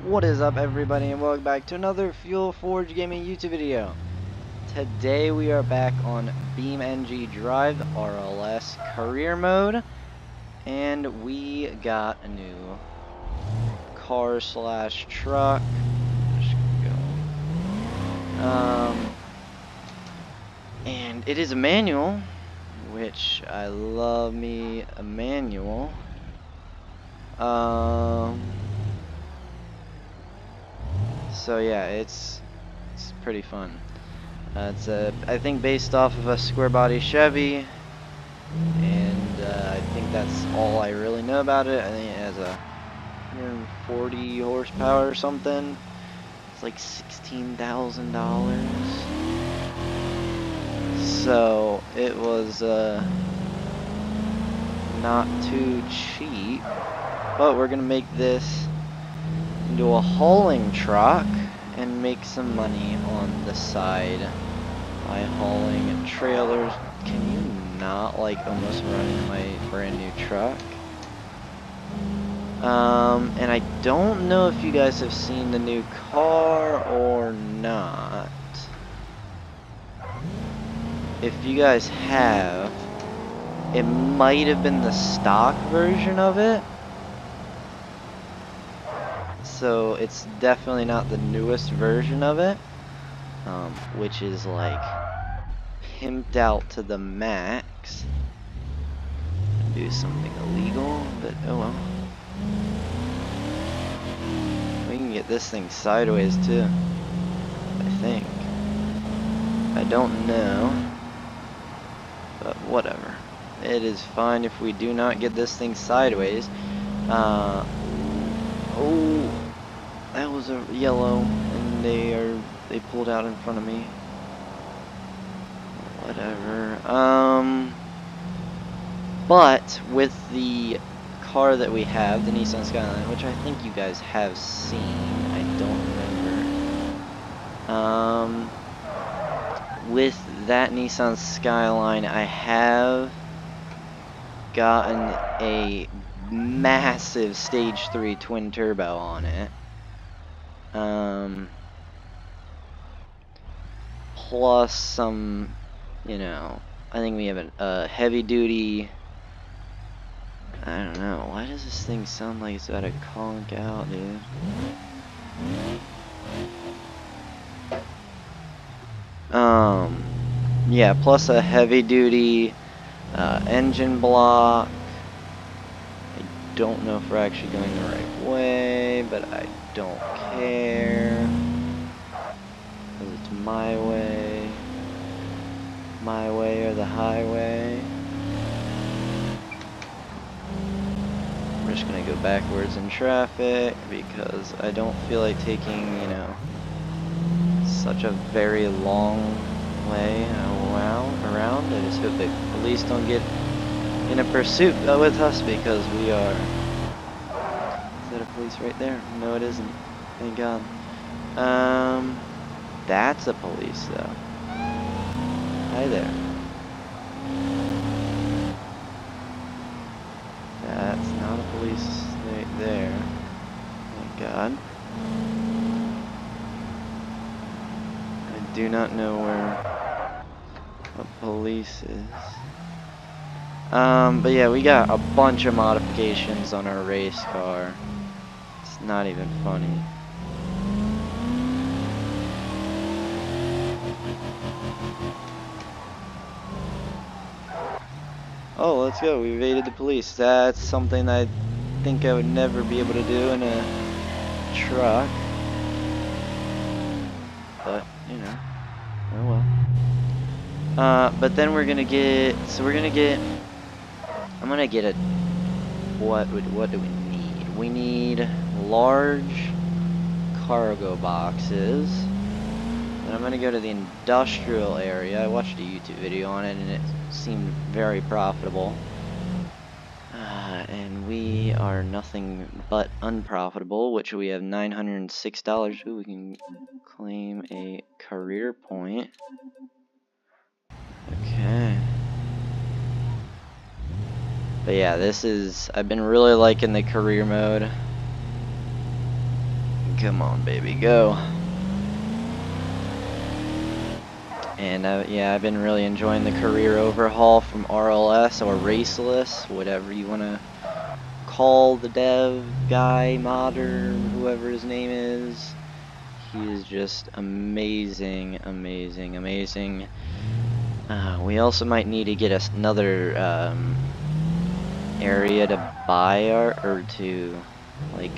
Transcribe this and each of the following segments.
What is up, everybody, and welcome back to another Fuel Forge Gaming YouTube video. Today we are back on BeamNG Drive RLS career mode, and we got a new car slash truck. Just go. And it is a manual, which I love me a manual. So yeah, it's pretty fun. It's I think based off of a square body Chevy, and I think that's all I really know about it. I think it has a 140 horsepower or something. It's like $16,000. So it was not too cheap, but we're gonna make this into a hauling truck and make some money on the side by hauling trailers. Can you not like almost run into my brand new truck? And I don't know if you guys have seen the new car or not. If you guys have, it might have been the stock version of it. So it's definitely not the newest version of it, which is like pimped out to the max. Do something illegal, but oh well. We can get this thing sideways too, I think. I don't know, but whatever. It is fine if we do not get this thing sideways. Oh, that was a yellow, and they pulled out in front of me. Whatever. But with the car that we have, the Nissan Skyline, which I think you guys have seen, I don't remember. With that Nissan Skyline, I have gotten a massive Stage 3 twin turbo on it. Plus some, I think we have a heavy duty. I don't know. Why does this thing sound like it's about to conk out, dude? Yeah, plus a heavy duty engine block. I don't know if we're actually going the right way, but I don't care. Because it's my way. My way or the highway. We're just gonna go backwards in traffic because I don't feel like taking, such a very long way around. I just hope the police don't get in a pursuit with us because we are. Is that a police right there? No, it isn't. Thank God. That's a police though. Hi there. That's not a police right there. Thank God. I do not know where a police is. But yeah, we got a bunch of modifications on our race car. It's not even funny. Oh, let's go. We evaded the police. That's something I think I would never be able to do in a truck. But, oh well. But then we're gonna get, I'm gonna get a, what do we need? We need large cargo boxes. And I'm gonna go to the industrial area. I watched a YouTube video on it and it seemed very profitable. And we are nothing but unprofitable, which we have $906. Ooh, we can claim a career point. Okay. But yeah, I've been really liking the career mode. Come on, baby, go. And yeah, I've been really enjoying the career overhaul from RLS or Raceless, whatever you want to call the dev guy, modder, whoever his name is. He is just amazing, amazing, amazing. We also might need to get another area to buy or to like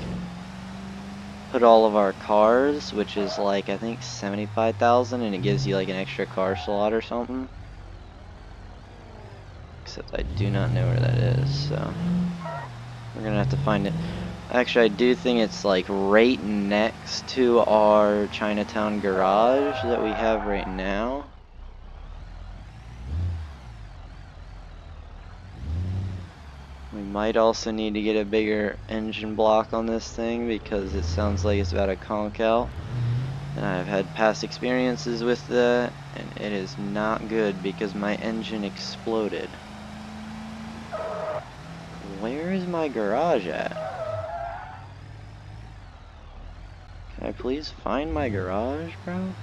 put all of our cars, which is like I think 75,000, and it gives you like an extra car slot or something. Except I do not know where that is, so we're gonna have to find it. Actually, I do think it's like right next to our Chinatown garage that we have right now. We might also need to get a bigger engine block on this thing because it sounds like it's about to conk out. And I've had past experiences with that, and it is not good because my engine exploded. Where is my garage at? Can I please find my garage, bro?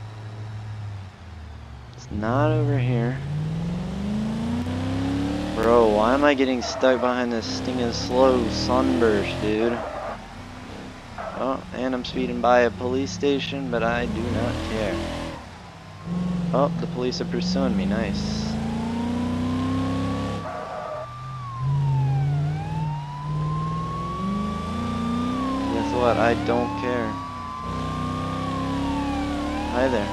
It's not over here. Bro, why am I getting stuck behind this stinking slow sunburst, dude? Oh, and I'm speeding by a police station, but I do not care. Oh, the police are pursuing me, nice. Guess what, I don't care. Hi there.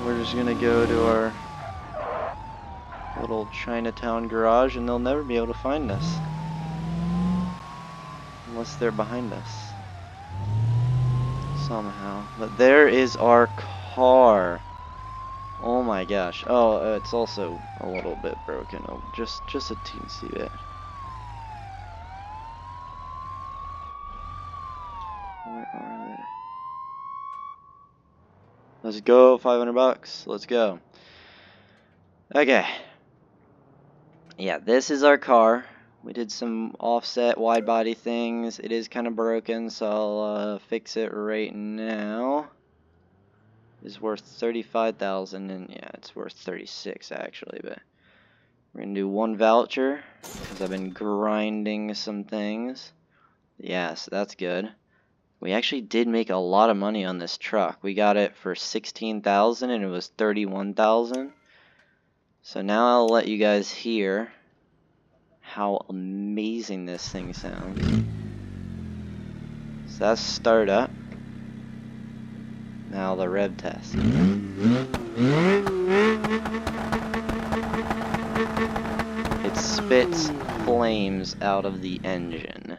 We're just gonna go to our little Chinatown garage and they'll never be able to find us. Unless they're behind us. Somehow. But there is our car. Oh my gosh. Oh, it's also a little bit broken. Oh, just a teensy bit. Where are they? Let's go, 500 bucks. Let's go. Okay. Yeah, this is our car. We did some offset wide body things. It is kind of broken, so I'll fix it right now. It's worth 35,000, and yeah, it's worth 36 actually, but we're gonna do one voucher because I've been grinding some things. Yeah, so that's good. We actually did make a lot of money on this truck. We got it for 16,000 and it was 31,000. So now I'll let you guys hear how amazing this thing sounds. So that's startup. Now the rev test. It spits flames out of the engine.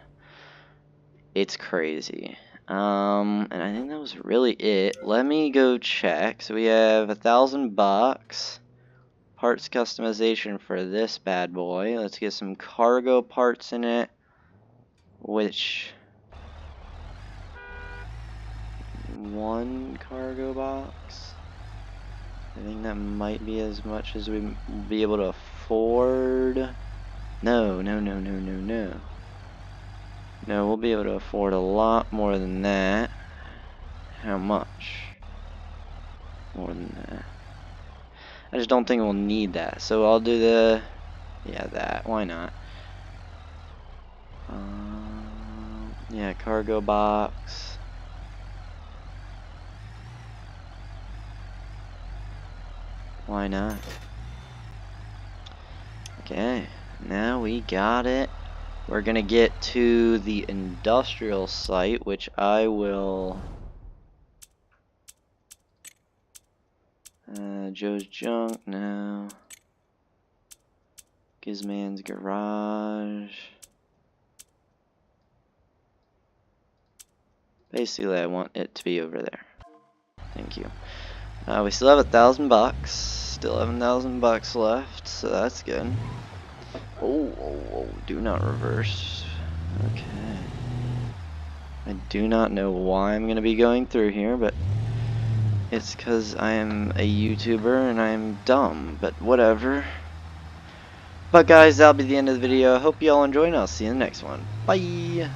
It's crazy. And I think that was really it. Let me go check. So we have $1,000. Parts customization for this bad boy. Let's get some cargo parts in it. Which... one cargo box? I think that might be as much as we'll be able to afford. No. No, we'll be able to afford a lot more than that. How much more than that? I just don't think we'll need that. So I'll do the... yeah, that. Why not? Yeah, cargo box. Why not? Okay, now we got it. We're gonna get to the industrial site, which I will... Joe's Junk, no. Gizman's Garage. Basically, I want it to be over there. Thank you. We still have $1,000. Still have $1,000 left, so that's good. Oh, do not reverse. Okay. I do not know why I'm going to be going through here, but it's because I am a YouTuber and I'm dumb, but whatever. But guys, that'll be the end of the video. Hope you all enjoy, and I'll see you in the next one. Bye!